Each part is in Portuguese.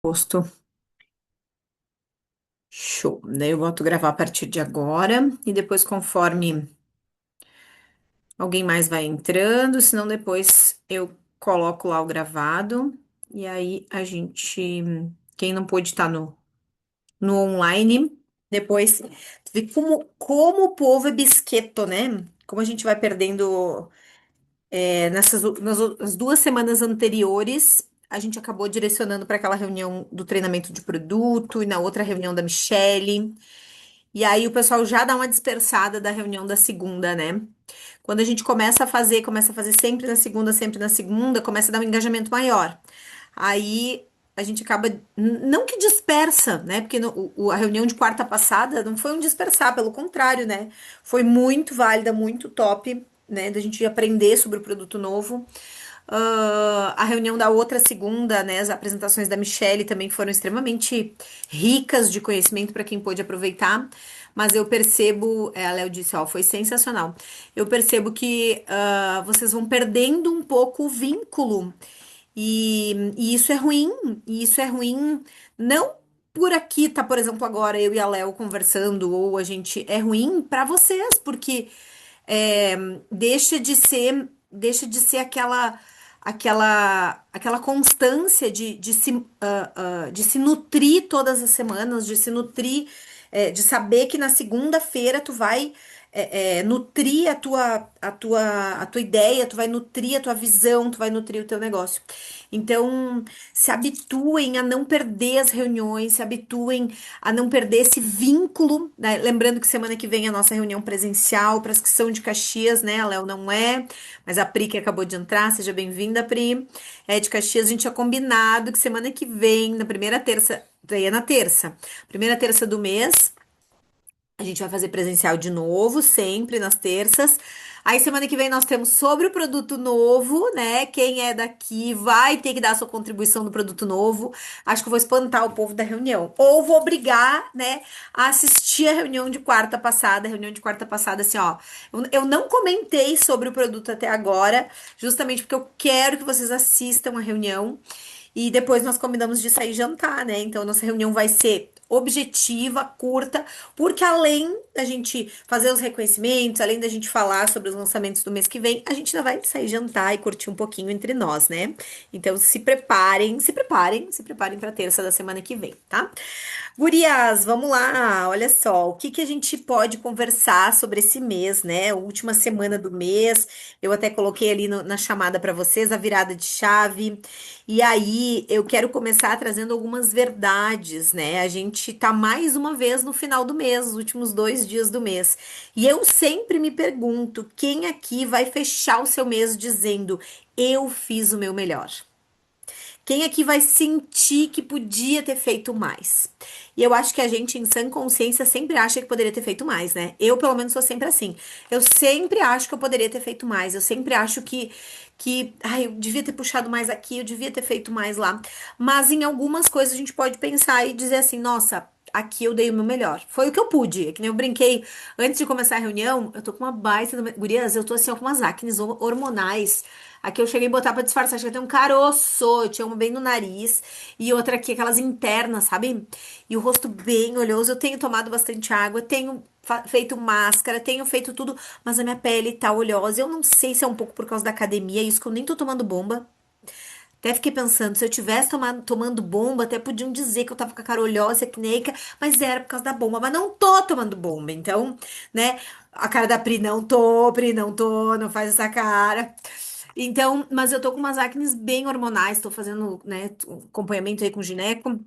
Posto. Show. Daí eu boto gravar a partir de agora e depois, conforme alguém mais vai entrando, senão depois eu coloco lá o gravado e aí quem não pôde estar no online, depois tu vê como o povo é bisqueto, né? Como a gente vai perdendo nas 2 semanas anteriores. A gente acabou direcionando para aquela reunião do treinamento de produto e na outra reunião da Michelle. E aí o pessoal já dá uma dispersada da reunião da segunda, né? Quando a gente começa a fazer sempre na segunda, começa a dar um engajamento maior. Aí a gente acaba, não que dispersa, né? Porque a reunião de quarta passada não foi um dispersar, pelo contrário, né? Foi muito válida, muito top, né? Da gente aprender sobre o produto novo. A reunião da outra segunda, né? As apresentações da Michelle também foram extremamente ricas de conhecimento para quem pôde aproveitar. Mas eu percebo, a Léo disse, ó, foi sensacional. Eu percebo que vocês vão perdendo um pouco o vínculo. E isso é ruim. E isso é ruim, não por aqui, tá, por exemplo, agora eu e a Léo conversando, ou a gente. É ruim para vocês, porque é, deixa de ser aquela constância de se nutrir todas as semanas, de se nutrir, de saber que na segunda-feira tu vai nutrir a tua ideia, tu vai nutrir a tua visão, tu vai nutrir o teu negócio. Então, se habituem a não perder as reuniões, se habituem a não perder esse vínculo, né? Lembrando que semana que vem é a nossa reunião presencial para as que são de Caxias, né? A Léo não é, mas a Pri que acabou de entrar, seja bem-vinda, Pri. É de Caxias, a gente tinha combinado que semana que vem, na primeira terça, daí é na terça, primeira terça do mês, a gente vai fazer presencial de novo, sempre nas terças. Aí semana que vem nós temos sobre o produto novo, né? Quem é daqui vai ter que dar a sua contribuição no produto novo. Acho que eu vou espantar o povo da reunião. Ou vou obrigar, né, a assistir a reunião de quarta passada. A reunião de quarta passada, assim, ó. Eu não comentei sobre o produto até agora, justamente porque eu quero que vocês assistam a reunião. E depois nós combinamos de sair jantar, né? Então, nossa reunião vai ser objetiva, curta, porque além da gente fazer os reconhecimentos, além da gente falar sobre os lançamentos do mês que vem, a gente ainda vai sair jantar e curtir um pouquinho entre nós, né? Então, se preparem, se preparem, se preparem para terça da semana que vem, tá? Gurias, vamos lá. Olha só, o que que a gente pode conversar sobre esse mês, né? Última semana do mês. Eu até coloquei ali na chamada para vocês a virada de chave. E aí, eu quero começar trazendo algumas verdades, né? A gente tá mais uma vez no final do mês, os últimos 2 dias do mês. E eu sempre me pergunto, quem aqui vai fechar o seu mês dizendo, eu fiz o meu melhor? Quem aqui vai sentir que podia ter feito mais? E eu acho que a gente, em sã consciência, sempre acha que poderia ter feito mais, né? Eu, pelo menos, sou sempre assim. Eu sempre acho que eu poderia ter feito mais. Eu sempre acho ai, eu devia ter puxado mais aqui, eu devia ter feito mais lá. Mas em algumas coisas a gente pode pensar e dizer assim, nossa, aqui eu dei o meu melhor. Foi o que eu pude. É que nem eu brinquei antes de começar a reunião, eu tô com uma baita. Gurias, eu tô assim, ó, com umas acnes hormonais. Aqui eu cheguei a botar pra disfarçar, achei que tem um caroço, eu tinha uma bem no nariz e outra aqui, aquelas internas, sabe? E o rosto bem oleoso. Eu tenho tomado bastante água, tenho feito máscara, tenho feito tudo, mas a minha pele tá oleosa. Eu não sei se é um pouco por causa da academia, isso que eu nem tô tomando bomba. Até fiquei pensando, se eu tivesse tomando bomba, até podiam dizer que eu tava com a cara oleosa, acneica, mas era por causa da bomba. Mas não tô tomando bomba, então, né? A cara da Pri, não tô, não faz essa cara. Então, mas eu tô com umas acnes bem hormonais, tô fazendo, né, acompanhamento aí com gineco.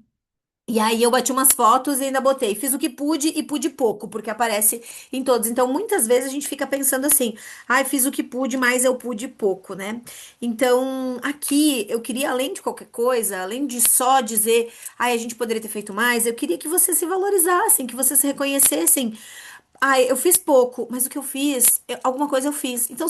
E aí eu bati umas fotos e ainda botei. Fiz o que pude e pude pouco, porque aparece em todos. Então, muitas vezes a gente fica pensando assim, ai, fiz o que pude, mas eu pude pouco, né? Então, aqui eu queria, além de qualquer coisa, além de só dizer, ai, a gente poderia ter feito mais, eu queria que vocês se valorizassem, que vocês se reconhecessem. Ai, eu fiz pouco, mas o que eu fiz, alguma coisa eu fiz. Então,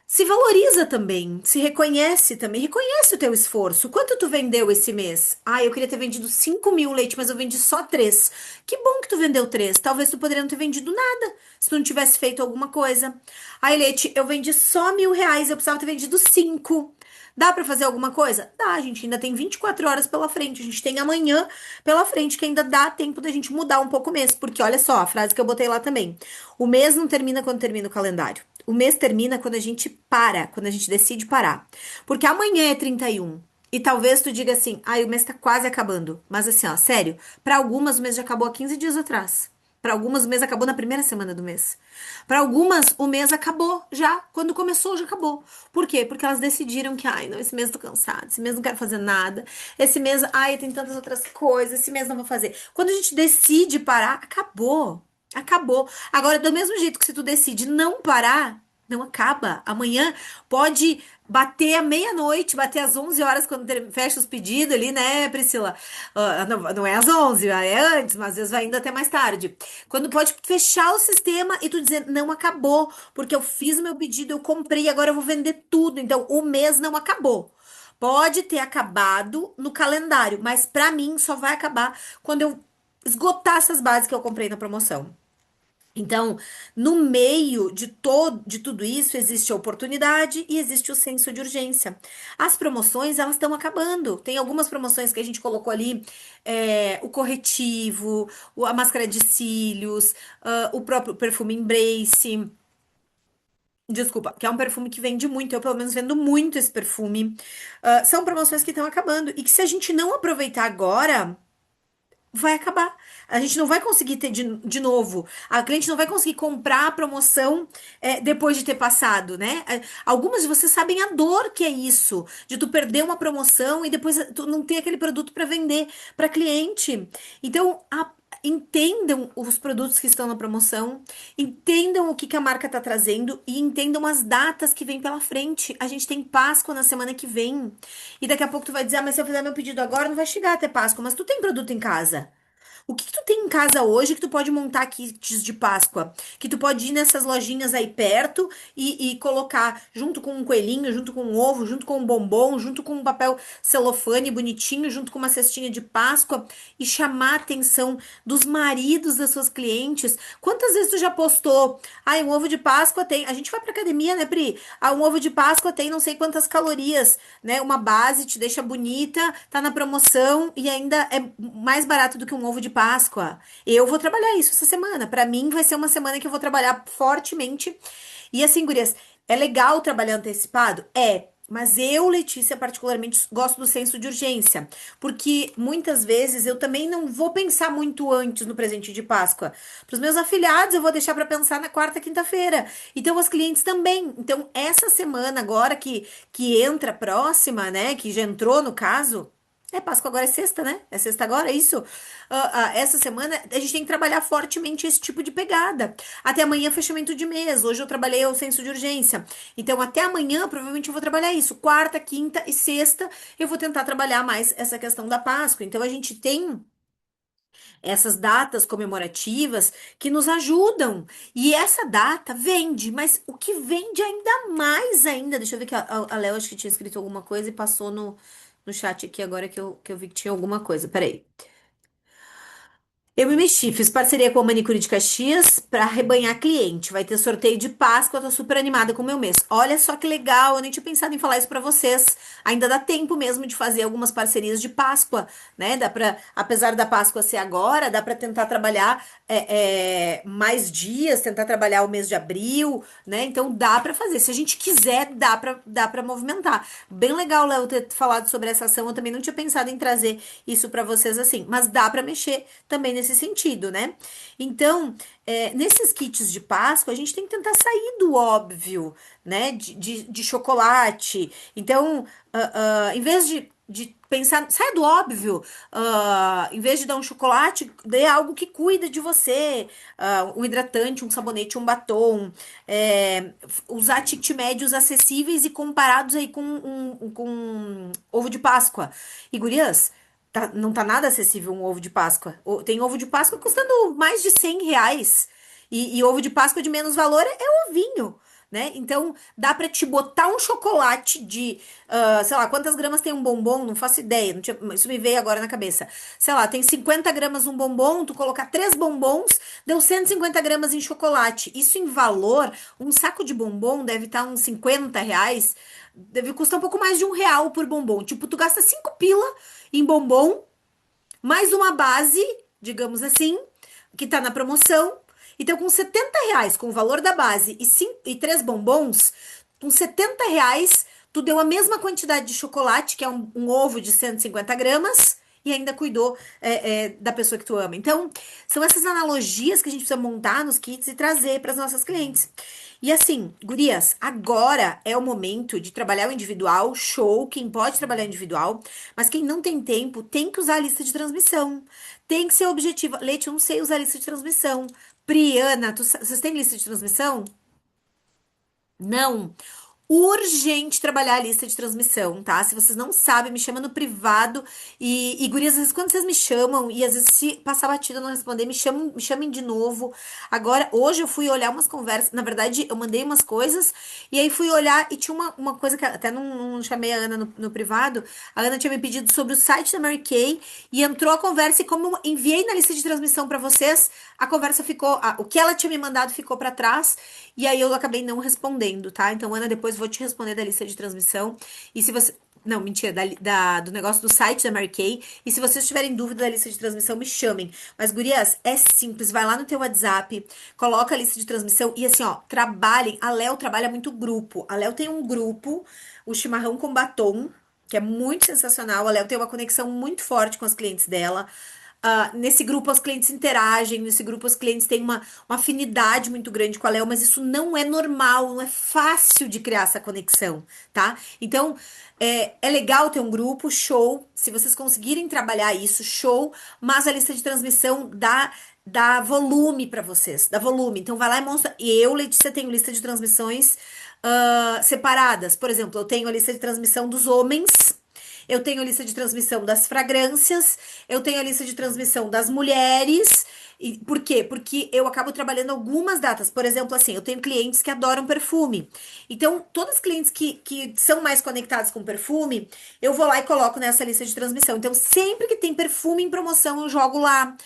se valoriza também, se reconhece também, reconhece o teu esforço. Quanto tu vendeu esse mês? Ah, eu queria ter vendido 5.000 leite, mas eu vendi só três. Que bom que tu vendeu três. Talvez tu poderia não ter vendido nada, se tu não tivesse feito alguma coisa. Ai, leite, eu vendi só R$ 1.000, eu precisava ter vendido cinco. Dá pra fazer alguma coisa? Dá, a gente ainda tem 24 horas pela frente, a gente tem amanhã pela frente que ainda dá tempo da gente mudar um pouco o mês, porque olha só, a frase que eu botei lá também. O mês não termina quando termina o calendário. O mês termina quando a gente para, quando a gente decide parar. Porque amanhã é 31. E talvez tu diga assim, ai, o mês tá quase acabando. Mas assim, ó, sério, pra algumas o mês já acabou há 15 dias atrás. Para algumas o mês acabou na primeira semana do mês. Para algumas o mês acabou já, quando começou já acabou. Por quê? Porque elas decidiram que, ai, não, esse mês eu tô cansada, esse mês não quero fazer nada, esse mês, ai, tem tantas outras coisas, esse mês não vou fazer. Quando a gente decide parar, acabou. Acabou. Agora, do mesmo jeito que se tu decide não parar, não acaba. Amanhã pode bater à meia-noite, bater às 11 horas quando fecha os pedidos ali, né, Priscila? Não, não é às 11, é antes, mas às vezes vai indo até mais tarde. Quando pode fechar o sistema e tu dizer, não acabou, porque eu fiz o meu pedido, eu comprei, agora eu vou vender tudo. Então, o mês não acabou. Pode ter acabado no calendário, mas pra mim só vai acabar quando eu esgotar essas bases que eu comprei na promoção. Então, no meio de tudo isso, existe a oportunidade e existe o senso de urgência. As promoções, elas estão acabando. Tem algumas promoções que a gente colocou ali, o corretivo, a máscara de cílios, o próprio perfume Embrace. Desculpa, que é um perfume que vende muito, eu pelo menos vendo muito esse perfume. São promoções que estão acabando e que se a gente não aproveitar agora, vai acabar. A gente não vai conseguir ter de novo. A cliente não vai conseguir comprar a promoção depois de ter passado, né? Algumas de vocês sabem a dor que é isso, de tu perder uma promoção e depois tu não ter aquele produto para vender para cliente. Então, entendam os produtos que estão na promoção, entendam o que que a marca está trazendo e entendam as datas que vem pela frente. A gente tem Páscoa na semana que vem. E daqui a pouco tu vai dizer, mas se eu fizer meu pedido agora, não vai chegar até Páscoa. Mas tu tem produto em casa. O que que tu tem em casa hoje que tu pode montar kits de Páscoa? Que tu pode ir nessas lojinhas aí perto e colocar junto com um coelhinho, junto com um ovo, junto com um bombom, junto com um papel celofane bonitinho, junto com uma cestinha de Páscoa e chamar a atenção dos maridos das suas clientes. Quantas vezes tu já postou? Ah, um ovo de Páscoa tem. A gente vai pra academia, né, Pri? Ah, um ovo de Páscoa tem não sei quantas calorias, né? Uma base te deixa bonita, tá na promoção e ainda é mais barato do que um ovo de Páscoa. Eu vou trabalhar isso essa semana. Pra mim vai ser uma semana que eu vou trabalhar fortemente. E assim, gurias, é legal trabalhar antecipado? É. Mas eu, Letícia, particularmente gosto do senso de urgência, porque muitas vezes eu também não vou pensar muito antes no presente de Páscoa. Para os meus afiliados, eu vou deixar para pensar na quarta, quinta-feira. Então, os clientes também. Então, essa semana agora que entra próxima, né, que já entrou no caso, é Páscoa agora é sexta, né? É sexta agora, é isso? Essa semana a gente tem que trabalhar fortemente esse tipo de pegada. Até amanhã, fechamento de mês. Hoje eu trabalhei o senso de urgência. Então, até amanhã, provavelmente eu vou trabalhar isso. Quarta, quinta e sexta, eu vou tentar trabalhar mais essa questão da Páscoa. Então, a gente tem essas datas comemorativas que nos ajudam. E essa data vende, mas o que vende ainda mais ainda. Deixa eu ver que a Léo acho que tinha escrito alguma coisa e passou no chat aqui agora que eu vi que tinha alguma coisa. Peraí. Eu me mexi, fiz parceria com a Manicure de Caxias para arrebanhar cliente. Vai ter sorteio de Páscoa, eu tô super animada com o meu mês. Olha só que legal, eu nem tinha pensado em falar isso para vocês. Ainda dá tempo mesmo de fazer algumas parcerias de Páscoa, né? Dá para, apesar da Páscoa ser agora, dá para tentar trabalhar mais dias, tentar trabalhar o mês de abril, né? Então dá para fazer. Se a gente quiser, dá para movimentar. Bem legal, Léo, ter falado sobre essa ação. Eu também não tinha pensado em trazer isso para vocês assim, mas dá para mexer também nesse sentido, né? Então, nesses kits de Páscoa, a gente tem que tentar sair do óbvio, né? De chocolate. Então, em vez de pensar, sai do óbvio, em vez de dar um chocolate, dê algo que cuida de você, um hidratante, um sabonete, um batom, usar ticket médios acessíveis e comparados aí com ovo de Páscoa. E gurias, não tá nada acessível um ovo de Páscoa. Tem ovo de Páscoa custando mais de R$ 100. E ovo de Páscoa de menos valor é ovinho. né? Então, dá pra te botar um chocolate de, sei lá, quantas gramas tem um bombom? Não faço ideia, não isso me veio agora na cabeça. Sei lá, tem 50 gramas um bombom, tu colocar três bombons, deu 150 gramas em chocolate. Isso em valor, um saco de bombom deve estar uns 50 reais, deve custar um pouco mais de R$ 1 por bombom. Tipo, tu gasta 5 pila em bombom, mais uma base, digamos assim, que tá na promoção. Então, com R$ 70, com o valor da base e três bombons, com R$ 70, tu deu a mesma quantidade de chocolate, que é um ovo de 150 gramas, e ainda cuidou da pessoa que tu ama. Então, são essas analogias que a gente precisa montar nos kits e trazer para as nossas clientes. E assim, gurias, agora é o momento de trabalhar o individual, show, quem pode trabalhar individual, mas quem não tem tempo tem que usar a lista de transmissão. Tem que ser objetiva. Leite, eu não sei usar a lista de transmissão. Priana, vocês têm lista de transmissão? Não. Urgente trabalhar a lista de transmissão, tá? Se vocês não sabem, me chama no privado. E gurias, às vezes quando vocês me chamam, e às vezes se passar batida eu não responder, me chamem de novo. Agora, hoje eu fui olhar umas conversas. Na verdade, eu mandei umas coisas, e aí fui olhar e tinha uma coisa que até não chamei a Ana no privado. A Ana tinha me pedido sobre o site da Mary Kay, e entrou a conversa, e como eu enviei na lista de transmissão pra vocês, a conversa ficou. O que ela tinha me mandado ficou pra trás. E aí eu acabei não respondendo, tá? Então, Ana, depois vou te responder da lista de transmissão. E se você. Não, mentira, do negócio do site da Mary Kay. E se vocês tiverem dúvida da lista de transmissão, me chamem. Mas, gurias, é simples. Vai lá no teu WhatsApp, coloca a lista de transmissão e assim, ó, trabalhem. A Léo trabalha muito grupo. A Léo tem um grupo, o Chimarrão com Batom, que é muito sensacional. A Léo tem uma conexão muito forte com as clientes dela. Nesse grupo, os clientes interagem, nesse grupo, os clientes têm uma afinidade muito grande com a Léo, mas isso não é normal, não é fácil de criar essa conexão, tá? Então, é legal ter um grupo, show. Se vocês conseguirem trabalhar isso, show, mas a lista de transmissão dá volume para vocês, dá volume. Então, vai lá e mostra. E eu, Letícia, tenho lista de transmissões separadas. Por exemplo, eu tenho a lista de transmissão dos homens. Eu tenho a lista de transmissão das fragrâncias, eu tenho a lista de transmissão das mulheres. E por quê? Porque eu acabo trabalhando algumas datas. Por exemplo, assim, eu tenho clientes que adoram perfume. Então, todos os clientes que são mais conectados com perfume, eu vou lá e coloco nessa lista de transmissão. Então, sempre que tem perfume em promoção, eu jogo lá.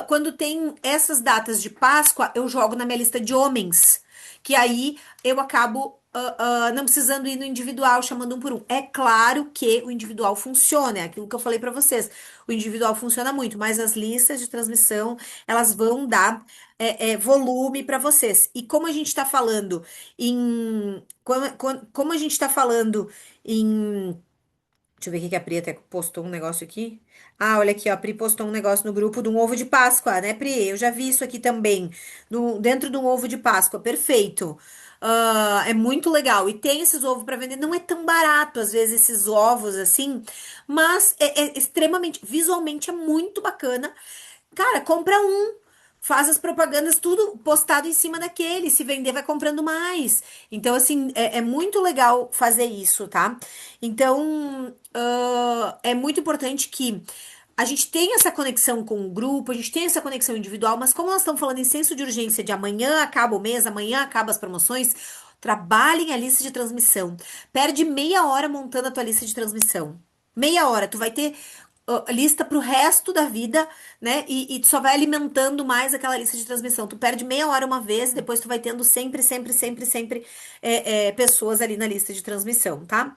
Quando tem essas datas de Páscoa, eu jogo na minha lista de homens. Que aí eu acabo não precisando ir no individual, chamando um por um. É claro que o individual funciona, é aquilo que eu falei pra vocês. O individual funciona muito, mas as listas de transmissão, elas vão dar volume pra vocês. E como a gente tá falando em. Como a gente tá falando em. Deixa eu ver o que que a Pri até postou um negócio aqui. Olha aqui, ó, a Pri postou um negócio no grupo de um ovo de Páscoa, né, Pri? Eu já vi isso aqui também, dentro de um ovo de Páscoa, perfeito. É muito legal. E tem esses ovos para vender, não é tão barato, às vezes, esses ovos assim, mas é extremamente, visualmente é muito bacana. Cara, compra um. Faz as propagandas tudo postado em cima daquele. Se vender, vai comprando mais. Então, assim, é muito legal fazer isso, tá? Então, é muito importante que a gente tenha essa conexão com o grupo, a gente tenha essa conexão individual, mas como nós estamos falando em senso de urgência de amanhã acaba o mês, amanhã acaba as promoções, trabalhem a lista de transmissão. Perde meia hora montando a tua lista de transmissão. Meia hora, tu vai ter lista pro resto da vida, né? E tu só vai alimentando mais aquela lista de transmissão. Tu perde meia hora uma vez, depois tu vai tendo sempre, sempre, sempre, sempre pessoas ali na lista de transmissão, tá?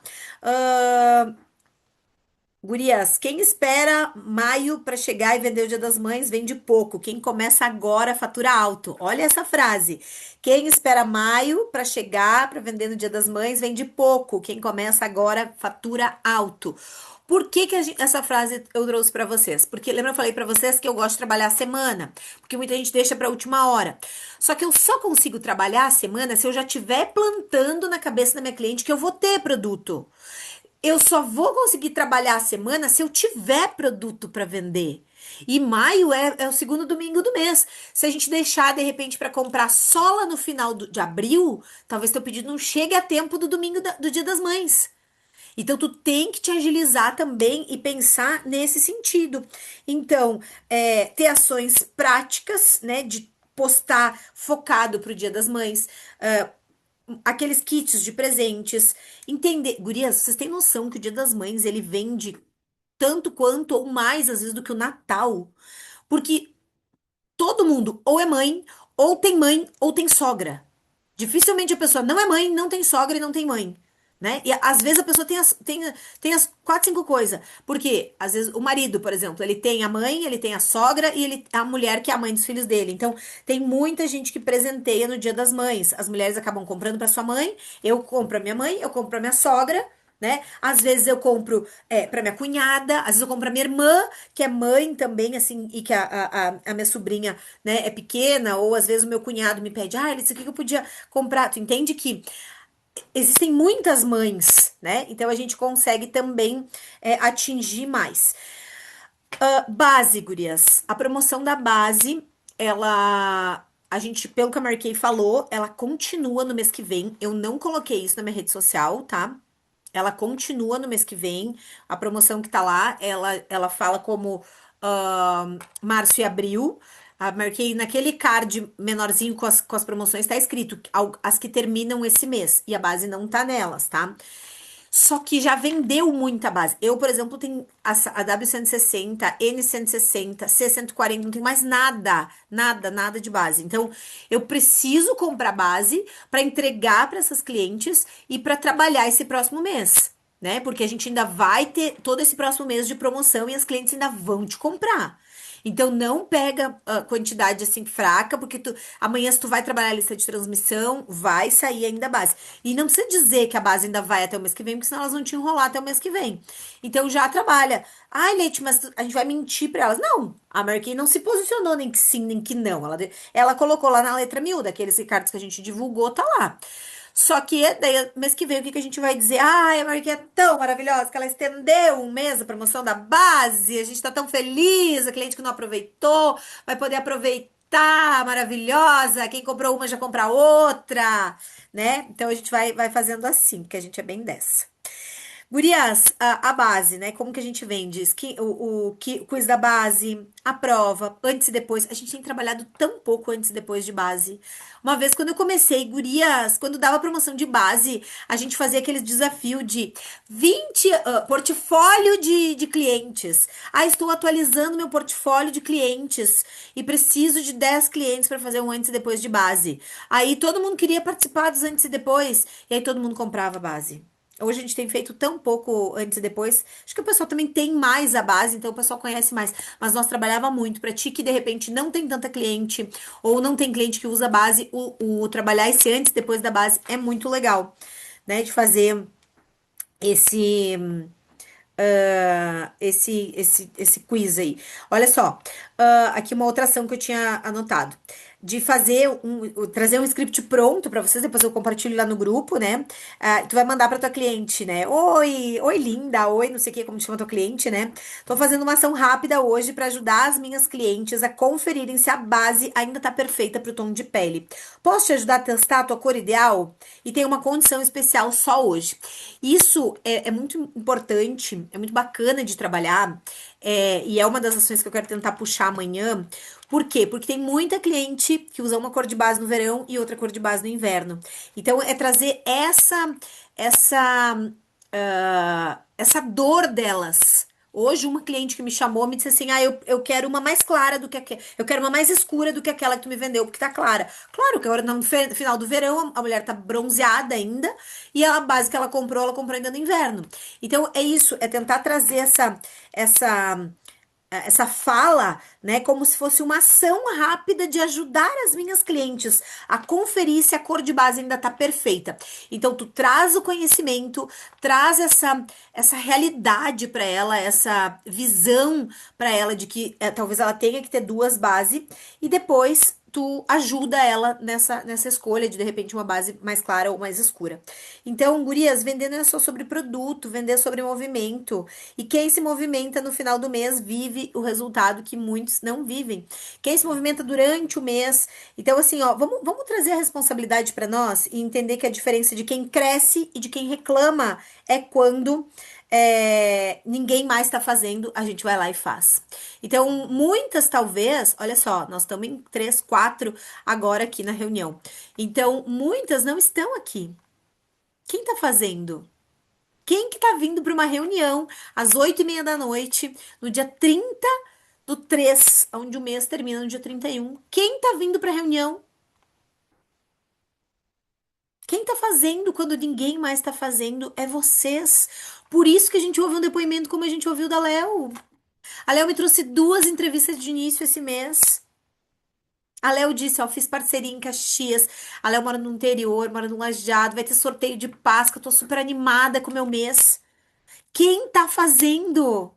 Gurias, quem espera maio para chegar e vender o Dia das Mães vende pouco. Quem começa agora fatura alto. Olha essa frase. Quem espera maio para chegar para vender no Dia das Mães vende pouco. Quem começa agora fatura alto. Por que que essa frase eu trouxe para vocês? Porque lembra eu falei para vocês que eu gosto de trabalhar a semana, porque muita gente deixa para a última hora. Só que eu só consigo trabalhar a semana se eu já estiver plantando na cabeça da minha cliente que eu vou ter produto. Eu só vou conseguir trabalhar a semana se eu tiver produto para vender. E maio é o segundo domingo do mês. Se a gente deixar, de repente, para comprar só lá no final de abril, talvez teu pedido não chegue a tempo do domingo do Dia das Mães. Então, tu tem que te agilizar também e pensar nesse sentido. Então, ter ações práticas, né, de postar focado para o Dia das Mães, aqueles kits de presentes. Entender. Gurias, vocês têm noção que o Dia das Mães ele vende tanto quanto ou mais, às vezes, do que o Natal? Porque todo mundo ou é mãe, ou tem sogra. Dificilmente a pessoa não é mãe, não tem sogra e não tem mãe. Né? E às vezes a pessoa tem as quatro, cinco coisas. Porque, às vezes, o marido, por exemplo, ele tem a mãe, ele tem a sogra e ele, a mulher que é a mãe dos filhos dele. Então, tem muita gente que presenteia no Dia das Mães. As mulheres acabam comprando para sua mãe, eu compro pra minha mãe, eu compro pra minha sogra, né? Às vezes eu compro para minha cunhada, às vezes eu compro pra minha irmã, que é mãe também, assim, e que a minha sobrinha, né, é pequena, ou às vezes o meu cunhado me pede, ah, isso aqui que eu podia comprar. Tu entende que existem muitas mães, né? Então a gente consegue também atingir mais. Base, gurias. A promoção da base, ela. A gente, pelo que a Marquei falou, ela continua no mês que vem. Eu não coloquei isso na minha rede social, tá? Ela continua no mês que vem. A promoção que tá lá, ela fala como março e abril. Marquei naquele card menorzinho com as promoções, tá escrito as que terminam esse mês. E a base não tá nelas, tá? Só que já vendeu muita base. Eu, por exemplo, tenho a W160, N160, C140, não tenho mais nada, nada, nada de base. Então, eu preciso comprar base para entregar para essas clientes e para trabalhar esse próximo mês, né? Porque a gente ainda vai ter todo esse próximo mês de promoção e as clientes ainda vão te comprar. Então não pega a quantidade assim fraca, porque amanhã se tu vai trabalhar a lista de transmissão, vai sair ainda a base. E não precisa dizer que a base ainda vai até o mês que vem, porque senão elas vão te enrolar até o mês que vem. Então já trabalha. Ai, Leite, mas a gente vai mentir pra elas. Não, a Mary Kay não se posicionou nem que sim, nem que não. Ela colocou lá na letra miúda, aqueles recados que a gente divulgou, tá lá. Só que daí, mês que vem, o que que a gente vai dizer? Ai, a Marquinha é tão maravilhosa que ela estendeu um mês a promoção da base. A gente tá tão feliz. A cliente que não aproveitou vai poder aproveitar. Maravilhosa. Quem comprou uma já compra outra, né? Então a gente vai fazendo assim, porque a gente é bem dessa. Gurias, a base, né? Como que a gente vende? O quiz da base, a prova, antes e depois. A gente tem trabalhado tão pouco antes e depois de base. Uma vez, quando eu comecei, gurias, quando dava promoção de base, a gente fazia aqueles desafio de 20 portfólio de clientes. Ah, estou atualizando meu portfólio de clientes e preciso de 10 clientes para fazer um antes e depois de base. Aí todo mundo queria participar dos antes e depois, e aí todo mundo comprava a base. Hoje a gente tem feito tão pouco antes e depois. Acho que o pessoal também tem mais a base, então o pessoal conhece mais. Mas nós trabalhava muito. Pra ti que de repente não tem tanta cliente, ou não tem cliente que usa a base, o trabalhar esse antes e depois da base é muito legal, né? De fazer esse esse quiz aí. Olha só, aqui uma outra ação que eu tinha anotado. De fazer trazer um script pronto para vocês, depois eu compartilho lá no grupo, né? Tu vai mandar para tua cliente, né? Oi, linda, oi, não sei o que, como te chama tua cliente, né? Tô fazendo uma ação rápida hoje para ajudar as minhas clientes a conferirem se a base ainda tá perfeita pro tom de pele. Posso te ajudar a testar a tua cor ideal? E tem uma condição especial só hoje. Isso é muito importante, é muito bacana de trabalhar, e é uma das ações que eu quero tentar puxar amanhã. Por quê? Porque tem muita cliente que usa uma cor de base no verão e outra cor de base no inverno. Então, é trazer essa, essa dor delas. Hoje, uma cliente que me chamou me disse assim: Ah, eu quero uma mais clara do que aquela. Eu quero uma mais escura do que aquela que tu me vendeu, porque tá clara. Claro que agora no final do verão a mulher tá bronzeada ainda e a base que ela comprou ainda no inverno. Então é isso, é tentar trazer essa fala, né, como se fosse uma ação rápida de ajudar as minhas clientes a conferir se a cor de base ainda tá perfeita. Então tu traz o conhecimento, traz essa realidade para ela, essa visão para ela de que talvez ela tenha que ter duas bases e depois tu ajuda ela nessa escolha de repente uma base mais clara ou mais escura. Então, gurias, vender não é só sobre produto, vender é sobre movimento. E quem se movimenta no final do mês vive o resultado que muitos não vivem. Quem se movimenta durante o mês. Então, assim, ó, vamos trazer a responsabilidade para nós e entender que a diferença de quem cresce e de quem reclama é quando ninguém mais está fazendo, a gente vai lá e faz. Então, muitas talvez, olha só, nós estamos em três, quatro agora aqui na reunião. Então, muitas não estão aqui. Quem está fazendo? Quem que tá vindo para uma reunião às 8:30 da noite, no dia 30/3, onde o mês termina no dia 31? Quem tá vindo para reunião? Quem tá fazendo quando ninguém mais tá fazendo é vocês. Por isso que a gente ouve um depoimento como a gente ouviu da Léo. A Léo me trouxe duas entrevistas de início esse mês. A Léo disse, ó, fiz parceria em Caxias. A Léo mora no interior, mora no Lajeado, vai ter sorteio de Páscoa, tô super animada com o meu mês. Quem tá fazendo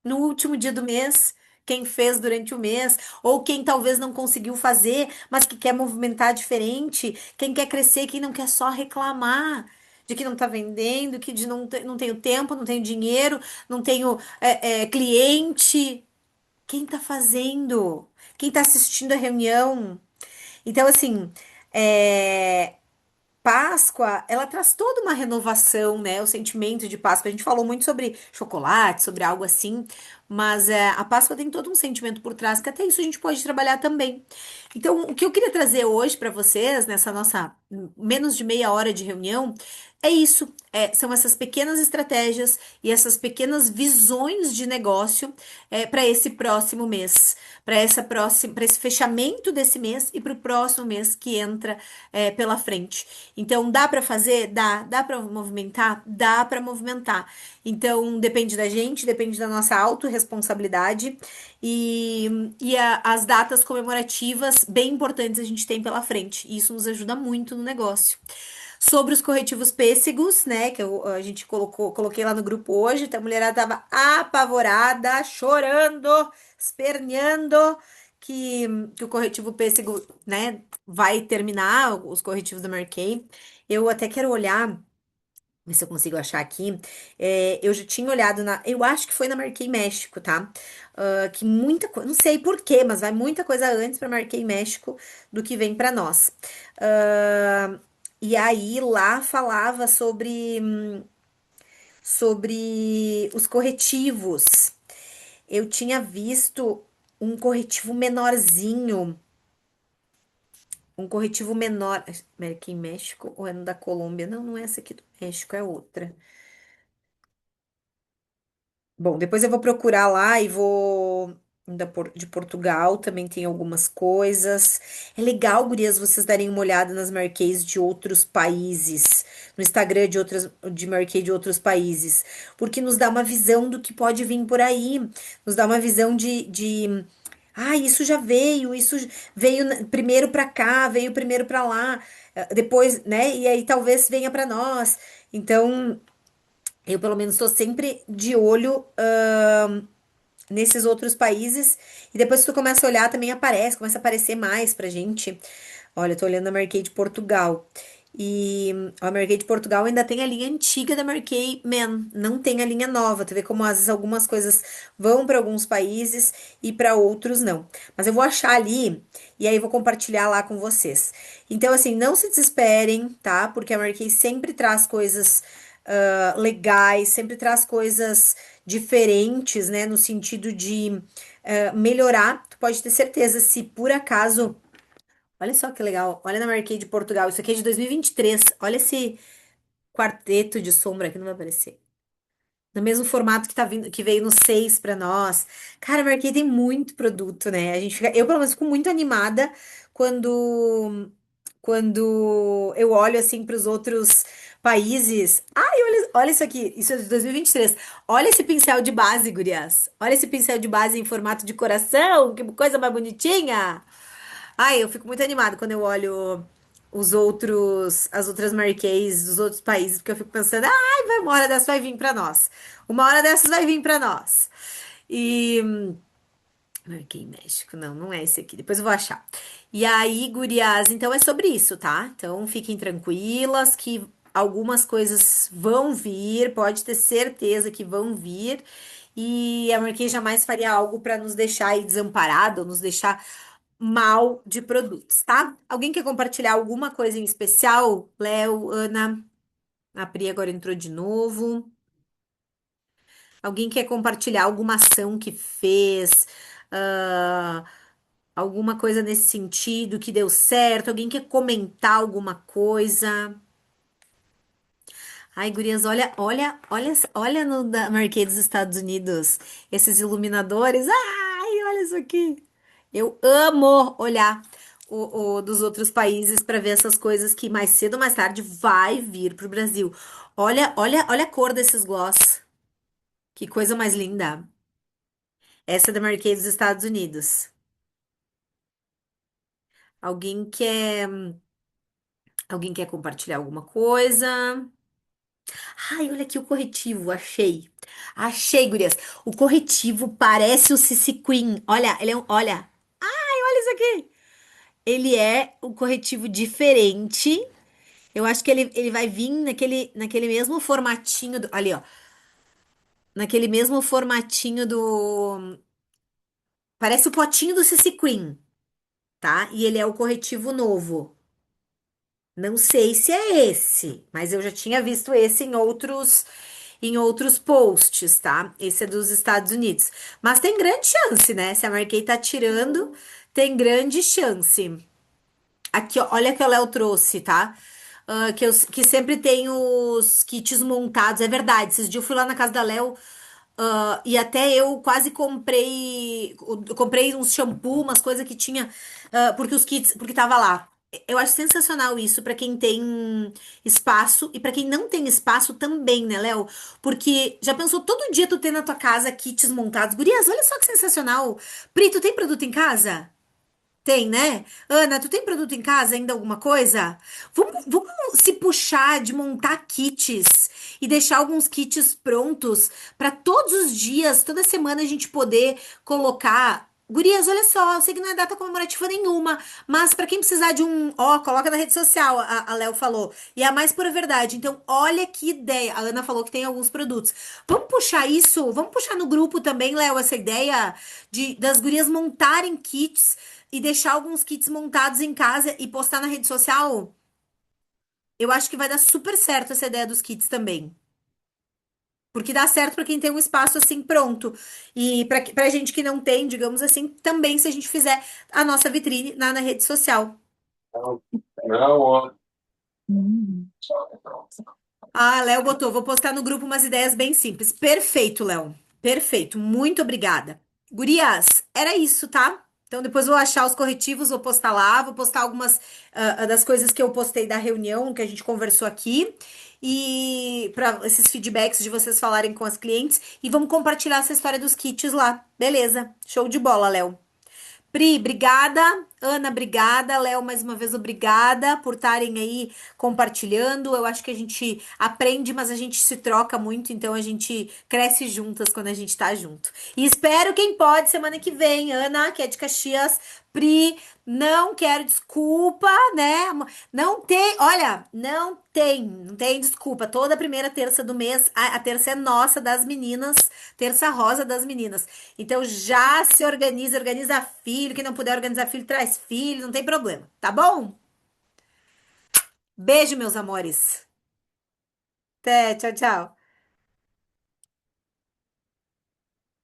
no último dia do mês? Quem fez durante o mês? Ou quem talvez não conseguiu fazer, mas que quer movimentar diferente? Quem quer crescer, quem não quer só reclamar de que não tá vendendo, que de não tenho tempo, não tenho dinheiro, não tenho cliente. Quem tá fazendo? Quem tá assistindo a reunião? Então, assim, é, Páscoa, ela traz toda uma renovação, né? O sentimento de Páscoa. A gente falou muito sobre chocolate, sobre algo assim, mas a Páscoa tem todo um sentimento por trás, que até isso a gente pode trabalhar também. Então, o que eu queria trazer hoje para vocês, nessa nossa menos de meia hora de reunião, é isso. São essas pequenas estratégias e essas pequenas visões de negócio para esse próximo mês, para esse fechamento desse mês e para o próximo mês que entra pela frente. Então, dá para fazer? Dá para movimentar? Dá para movimentar. Então, depende da gente, depende da nossa autorresponsabilidade e as datas comemorativas bem importantes a gente tem pela frente. E isso nos ajuda muito no negócio. Sobre os corretivos pêssegos, né, a gente coloquei lá no grupo hoje, então a mulherada tava apavorada, chorando, esperneando que o corretivo pêssego, né, vai terminar, os corretivos da Mary Kay. Eu até quero olhar, ver se eu consigo achar aqui. Eu já tinha olhado eu acho que foi na Mary Kay México, tá? Que muita coisa, não sei por quê, mas vai muita coisa antes pra Mary Kay México do que vem pra nós. Ah, e aí lá falava sobre os corretivos. Eu tinha visto um corretivo menorzinho. Um corretivo menor. Aqui em México ou é no da Colômbia? Não, não é essa aqui do México, é outra. Bom, depois eu vou procurar lá e vou. De Portugal também tem algumas coisas. É legal, gurias, vocês darem uma olhada nas marquês de outros países, no Instagram de marquês de outros países, porque nos dá uma visão do que pode vir por aí, nos dá uma visão isso já veio, veio primeiro pra cá, veio primeiro pra lá, depois, né? E aí talvez venha pra nós. Então, eu pelo menos estou sempre de olho nesses outros países. E depois que tu começa a olhar, também começa a aparecer mais pra gente. Olha, eu tô olhando a Mary Kay de Portugal. E a Mary Kay de Portugal ainda tem a linha antiga da Mary Kay Men, não tem a linha nova. Tu vê como às vezes algumas coisas vão para alguns países e para outros não. Mas eu vou achar ali e aí eu vou compartilhar lá com vocês. Então, assim, não se desesperem, tá? Porque a Mary Kay sempre traz coisas legais, sempre traz coisas diferentes, né? No sentido de melhorar. Tu pode ter certeza, se por acaso. Olha só que legal. Olha na Marquês de Portugal. Isso aqui é de 2023. Olha esse quarteto de sombra que não vai aparecer. No mesmo formato que tá vindo, que veio no 6 pra nós. Cara, a Marquês tem muito produto, né? Eu pelo menos fico muito animada quando eu olho assim para os outros países. Ai, olha isso aqui. Isso é de 2023. Olha esse pincel de base, gurias. Olha esse pincel de base em formato de coração. Que coisa mais bonitinha. Ai, eu fico muito animada quando eu olho as outras marquês dos outros países, porque eu fico pensando, ai, uma hora dessas vai vir pra nós. Uma hora dessas vai vir pra nós. E marquei México, não, não é esse aqui. Depois eu vou achar. E aí, gurias, então é sobre isso, tá? Então fiquem tranquilas que algumas coisas vão vir, pode ter certeza que vão vir. E a Marquês jamais faria algo para nos deixar aí desamparado, ou nos deixar mal de produtos, tá? Alguém quer compartilhar alguma coisa em especial? Léo, Ana, a Pri agora entrou de novo. Alguém quer compartilhar alguma ação que fez, ah, alguma coisa nesse sentido que deu certo? Alguém quer comentar alguma coisa? Ai, gurias, olha no da Marquês dos Estados Unidos, esses iluminadores. Ai, olha isso aqui. Eu amo olhar o dos outros países para ver essas coisas que mais cedo ou mais tarde vai vir pro Brasil. Olha a cor desses gloss. Que coisa mais linda. Essa é da Marquês dos Estados Unidos. Alguém quer, alguém quer compartilhar alguma coisa? Ai, olha aqui o corretivo, achei. Achei, gurias. O corretivo parece o CC Queen. Olha, olha isso aqui. Ele é um corretivo diferente. Eu acho que ele vai vir naquele mesmo formatinho ali, ó. Naquele mesmo formatinho do. Parece o potinho do CC Queen, tá? E ele é o corretivo novo. Não sei se é esse, mas eu já tinha visto esse em outros posts, tá? Esse é dos Estados Unidos. Mas tem grande chance, né? Se a Marquei tá tirando, tem grande chance. Aqui, ó, olha que o Léo trouxe, tá? Que sempre tem os kits montados. É verdade. Esses dias eu fui lá na casa da Léo, e até eu quase comprei uns shampoo, umas coisas que tinha, porque os kits, porque tava lá. Eu acho sensacional isso pra quem tem espaço e pra quem não tem espaço também, né, Léo? Porque já pensou todo dia tu ter na tua casa kits montados? Gurias, olha só que sensacional. Pri, tu tem produto em casa? Tem, né? Ana, tu tem produto em casa ainda, alguma coisa? Vamos se puxar de montar kits e deixar alguns kits prontos para todos os dias, toda semana a gente poder colocar. Gurias, olha só, eu sei que não é data comemorativa nenhuma, mas para quem precisar de um, ó, coloca na rede social, a Léo falou. E é a mais pura verdade. Então, olha que ideia. A Ana falou que tem alguns produtos. Vamos puxar isso? Vamos puxar no grupo também, Léo, essa ideia das gurias montarem kits e deixar alguns kits montados em casa e postar na rede social, eu acho que vai dar super certo essa ideia dos kits também. Porque dá certo para quem tem um espaço assim pronto. E pra gente que não tem, digamos assim, também se a gente fizer a nossa vitrine na rede social. Não, ó. Ah, Léo botou, vou postar no grupo umas ideias bem simples. Perfeito, Léo. Perfeito. Muito obrigada. Gurias, era isso, tá? Então depois vou achar os corretivos, vou postar lá, vou postar algumas das coisas que eu postei da reunião que a gente conversou aqui e para esses feedbacks de vocês falarem com as clientes e vamos compartilhar essa história dos kits lá. Beleza? Show de bola, Léo. Pri, obrigada. Ana, obrigada. Léo, mais uma vez, obrigada por estarem aí compartilhando. Eu acho que a gente aprende, mas a gente se troca muito, então a gente cresce juntas quando a gente tá junto. E espero quem pode semana que vem. Ana, que é de Caxias. Pri, não quero desculpa, né? Não tem, olha, não tem desculpa. Toda primeira terça do mês, a terça é nossa das meninas, terça rosa das meninas. Então já se organiza, organiza filho. Quem não puder organizar filho, traz filho, não tem problema, tá bom? Beijo, meus amores. Até, tchau, tchau.